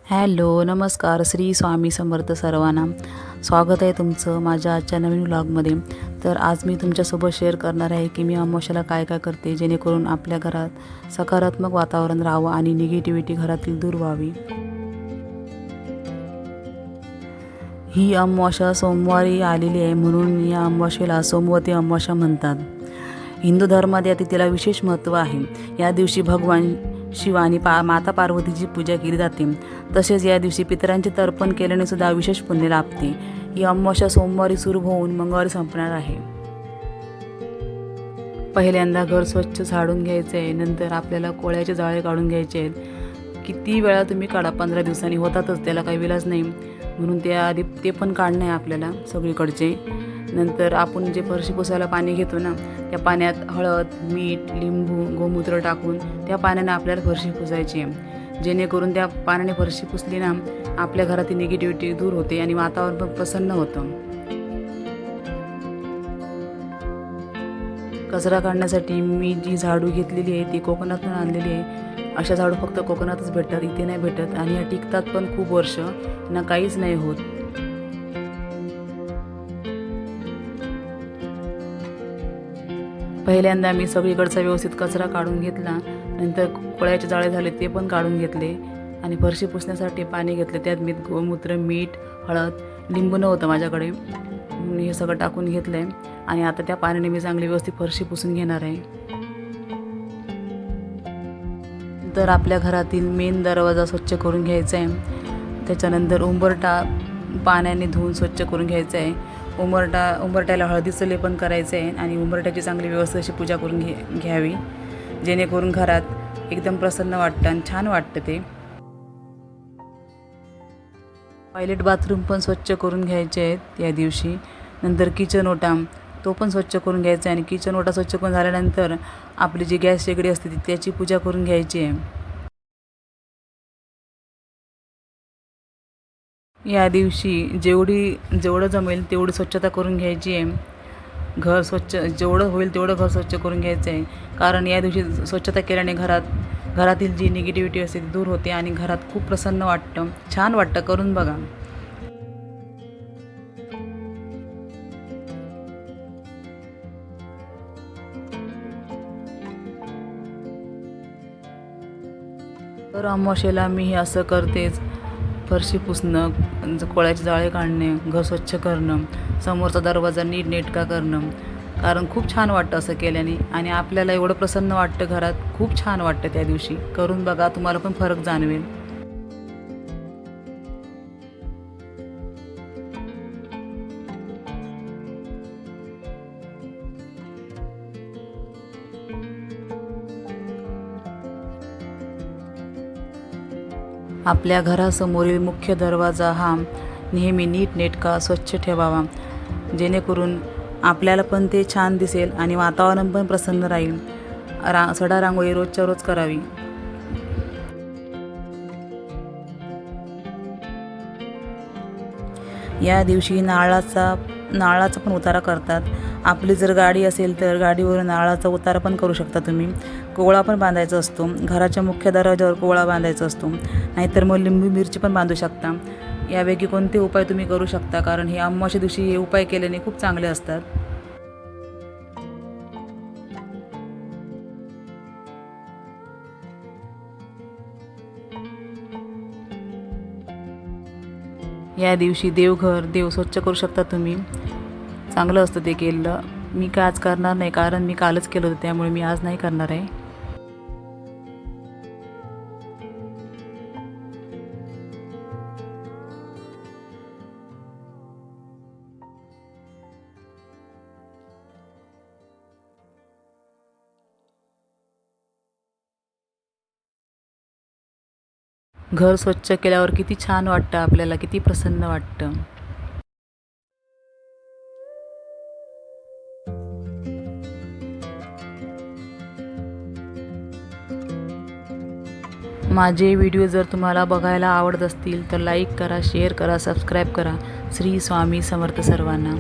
Hello, नमस्कार. श्री स्वामी समर्थ सर्वांना. स्वागत आहे तुमचं माझ्या आजच्या नवीन व्लॉगमध्ये. तर आज मी तुमच्यासोबत शेअर करणार आहे की मी अमावस्येला काय काय करते जेणेकरून आपल्या घरात सकारात्मक वातावरण राहावं आणि निगेटिव्हिटी घरातील दूर व्हावी. ही अमावस्या सोमवारी आलेली आहे म्हणून या अमावस्येला सोमवती अमावस्या म्हणतात. हिंदू धर्मात या तिथीला विशेष महत्त्व आहे. या दिवशी भगवान शिव आणि माता पार्वतीची पूजा केली जाते. तसेच या दिवशी पितरांचे तर्पण केल्याने सुद्धा विशेष पुण्य लाभते. ही अमावस्या सोमवारी सुरू होऊन मंगळवारी संपणार आहे. पहिल्यांदा घर स्वच्छ झाडून घ्यायचे आहे. नंतर आपल्याला कोळ्याचे जाळे काढून घ्यायचे आहेत. किती वेळा तुम्ही काढा, 15 दिवसांनी होतातच, त्याला काही विलाज नाही. म्हणून त्याआधी ते पण काढणं आहे आपल्याला सगळीकडचे. नंतर आपण जे फरशी पुसायला पाणी घेतो ना, त्या पाण्यात हळद, मीठ, लिंबू, गोमूत्र टाकून त्या पाण्याने आपल्याला फरशी पुसायची आहे. जेणेकरून त्या पाण्याने फरशी पुसली ना, आपल्या घरातील निगेटिव्हिटी दूर होते आणि वातावरण पण प्रसन्न होतं. कचरा काढण्यासाठी मी जी झाडू घेतलेली आहे ती कोकणातून आणलेली आहे. अशा झाडू फक्त कोकणातच भेटतात, इथे नाही भेटत. आणि ह्या टिकतात पण खूप वर्ष, ना काहीच नाही होत. पहिल्यांदा मी सगळीकडचा व्यवस्थित कचरा काढून घेतला. नंतर कोळ्याचे जाळे झाले ते पण काढून घेतले आणि फरशी पुसण्यासाठी पाणी घेतले. त्यात मी गोमूत्र, मीठ, हळद, लिंबू नव्हतं माझ्याकडे, हे सगळं टाकून घेतलं आहे. आणि आता त्या पाण्याने मी चांगली व्यवस्थित फरशी पुसून घेणार आहे. तर आपल्या घरातील मेन दरवाजा स्वच्छ करून घ्यायचा आहे. त्याच्यानंतर उंबरठा पाण्याने धुवून स्वच्छ करून घ्यायचा आहे. उंबरट्याला हळदीचं लेपन करायचं आहे आणि उंबरट्याची चांगली व्यवस्थित अशी पूजा करून घ्यावी, जेणेकरून घरात एकदम प्रसन्न वाटतं आणि छान वाटतं ते. टॉयलेट बाथरूम पण स्वच्छ करून घ्यायचे आहेत या दिवशी. नंतर किचन ओटा तो पण स्वच्छ करून घ्यायचा आहे. आणि किचन ओटा स्वच्छ करून झाल्यानंतर आपली जी गॅस शेगडी असते त्याची पूजा करून घ्यायची आहे. या दिवशी जेवढं जमेल तेवढी स्वच्छता करून घ्यायची आहे. घर स्वच्छ जेवढं होईल तेवढं घर स्वच्छ करून घ्यायचं आहे. कारण या दिवशी स्वच्छता केल्याने घरातील जी निगेटिव्हिटी असते ती दूर होते आणि घरात खूप प्रसन्न वाटतं, छान वाटतं. करून बघा. तर अमावस्येला मी हे असं करतेच. फरशी पुसणं, कोळ्याचे जाळे काढणे, घर स्वच्छ करणं, समोरचा दरवाजा नीटनेटका करणं. कारण खूप छान वाटतं असं केल्याने आणि आपल्याला एवढं प्रसन्न वाटतं, घरात खूप छान वाटतं त्या दिवशी. करून बघा, तुम्हाला पण फरक जाणवेल. आपल्या घरासमोरील मुख्य दरवाजा हा नेहमी नीटनेटका स्वच्छ ठेवावा, जेणेकरून आपल्याला पण ते छान दिसेल आणि वातावरण पण प्रसन्न राहील. सडा रांगोळी रोजच्या रोज करावी. या दिवशी नारळाचा पण उतारा करतात. आपली जर गाडी असेल तर गाडीवरून नारळाचा उतारा पण करू शकता तुम्ही. कोवळा पण बांधायचा असतो. घराच्या मुख्य दरवाजावर कोवळा बांधायचा असतो. नाहीतर मग लिंबू मिरची पण बांधू शकता. यापैकी कोणते उपाय तुम्ही करू शकता, कारण हे अमावस्या दिवशी हे उपाय केल्याने खूप चांगले असतात. या दिवशी देव स्वच्छ करू शकता तुम्ही. चांगलं असतं ते केलं. मी काय आज करणार नाही, कारण मी कालच केलं होतं, त्यामुळे मी आज नाही करणार आहे. घर स्वच्छ केल्यावर किती छान वाटतं आपल्याला, किती प्रसन्न वाटतं. माझे व्हिडिओ जर तुम्हाला बघायला आवडत असतील तर लाईक करा, शेअर करा, सबस्क्राईब करा. श्री स्वामी समर्थ सर्वांना.